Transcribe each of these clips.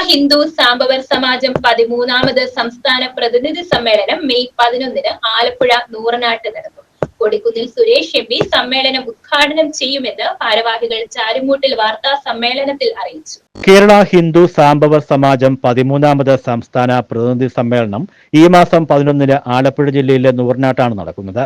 ഹിന്ദു സാംബവർ സമാജം 13ാമത് സംസ്ഥാന പ്രതിനിധി സമ്മേളനം മെയ് 11 ആലപ്പുഴ നൂറനാട്ട് നടക്കും. കൊടിക്കുന്നിൽ സുരേഷ് എം പി സമ്മേളനം ഉദ്ഘാടനം ചെയ്യുമെന്ന് ഭാരവാഹികൾ ചാരുമൂട്ടിൽ വാർത്താ സമ്മേളനത്തിൽ അറിയിച്ചു. കേരള ഹിന്ദു സാംബവർ സമാജം 13ാമത് സംസ്ഥാന പ്രതിനിധി സമ്മേളനം ഈ മാസം 11 ആലപ്പുഴ ജില്ലയിലെ നൂറനാട്ടാണ് നടക്കുന്നത്.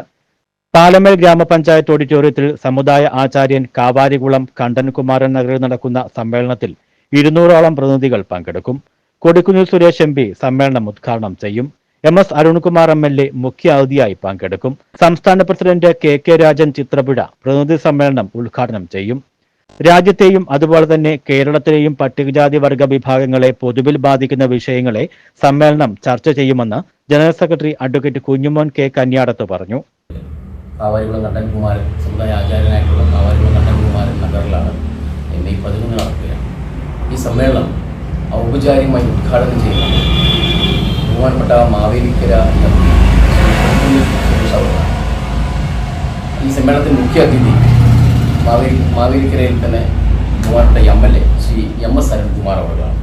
പാലമേൽ ഗ്രാമപഞ്ചായത്ത് ഓഡിറ്റോറിയത്തിൽ സമുദായ ആചാര്യൻ കാവാരികുളം കണ്ടൻകുമാരൻ നഗറിൽ നടക്കുന്ന സമ്മേളനത്തിൽ 200ഓളം പ്രതിനിധികൾ പങ്കെടുക്കും. കൊടിക്കുന്നിൽ സുരേഷ് എം പി സമ്മേളനം ഉദ്ഘാടനം ചെയ്യും. MS അരുൺകുമാർ MLA മുഖ്യ അതിഥിയായി പങ്കെടുക്കും. സംസ്ഥാന പ്രസിഡന്റ് KK രാജൻ ചിത്രപുഴ പ്രതിനിധി സമ്മേളനം ഉദ്ഘാടനം ചെയ്യും. രാജ്യത്തെയും അതുപോലെ തന്നെ കേരളത്തിലെയും പട്ടികജാതി വർഗ വിഭാഗങ്ങളെ പൊതുവിൽ ബാധിക്കുന്ന വിഷയങ്ങളെ സമ്മേളനം ചർച്ച ചെയ്യുമെന്ന് general secretary advocate Kunjumon K കന്യാടത്ത് പറഞ്ഞു. കാവാരികുളം കണ്ടൻകുമാരൻ സമുദായ ആചാര്യനായിട്ടുള്ള കാവാരികുളം കണ്ടൻകുമാരൻ നഗറിലാണ് മെയ് 11 നടക്കുകയാണ്. ഈ സമ്മേളനം ഔപചാരികമായി ഉദ്ഘാടനം ചെയ്യുന്നത് ബഹുമാനപ്പെട്ട മാവേലിക്കര ഈ സമ്മേളനത്തിൽ മുഖ്യ അതിഥി മാവേലിക്കരയിൽ തന്നെ ബഹുമാനപ്പെട്ട MLA ശ്രീ MS അരുൺകുമാർ അവരാണ്.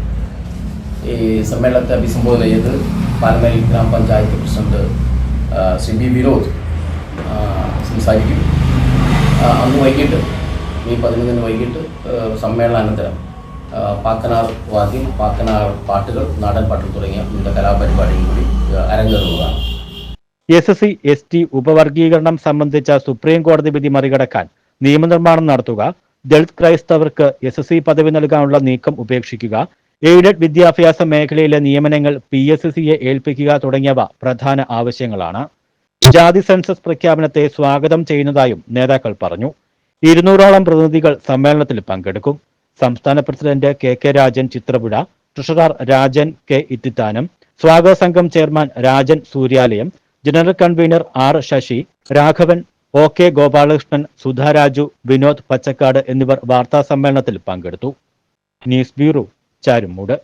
ഈ സമ്മേളനത്തെ അഭിസംബോധന ചെയ്ത് പാലമേൽ ഗ്രാമപഞ്ചായത്ത് പ്രസിഡന്റ് ശ്രീ B വിനോദ് സംസാരിക്കും. അന്ന് വൈകിട്ട് മെയ് 11 വൈകിട്ട് സമ്മേളനാനന്തരം പാക്കനാർ വാദ്യം, പാക്കനാർ പാട്ടുകൾ, നാടൻ പാട്ടുകൾ തുടങ്ങിയ വിവിധ കലാപരിപാടികൾ കൂടി അരങ്ങേറുന്നതാണ്. SC ST ഉപവർഗീകരണം സംബന്ധിച്ച സുപ്രീം കോടതി വിധി മറികടക്കാൻ നിയമനിർമ്മാണം നടത്തുക, ദളിത് ക്രൈസ്തവർക്ക് SSC പദവി നൽകാനുള്ള നീക്കം ഉപേക്ഷിക്കുക, എയ്ഡഡ് വിദ്യാഭ്യാസ മേഖലയിലെ നിയമനങ്ങൾ PSCയെ ഏൽപ്പിക്കുക തുടങ്ങിയവ പ്രധാന ആവശ്യങ്ങളാണ്. ജാതി സെൻസസ് പ്രഖ്യാപനത്തെ സ്വാഗതം ചെയ്യുന്നതായും നേതാക്കൾ പറഞ്ഞു. 200ഓളം പ്രതിനിധികൾ സമ്മേളനത്തിൽ പങ്കെടുക്കും. സംസ്ഥാന president KK Rajan Chithrapuzha, treasurer Rajan K Ithithanam, സ്വാഗത സംഘം chairman Rajan Suryalayam, general convener R Sasi, Raghavan, OK Gopalakrishnan, Sudharaju, Vinod Pachakkad എന്നിവർ വാർത്താ സമ്മേളനത്തിൽ പങ്കെടുത്തു. News bureau, Charummood.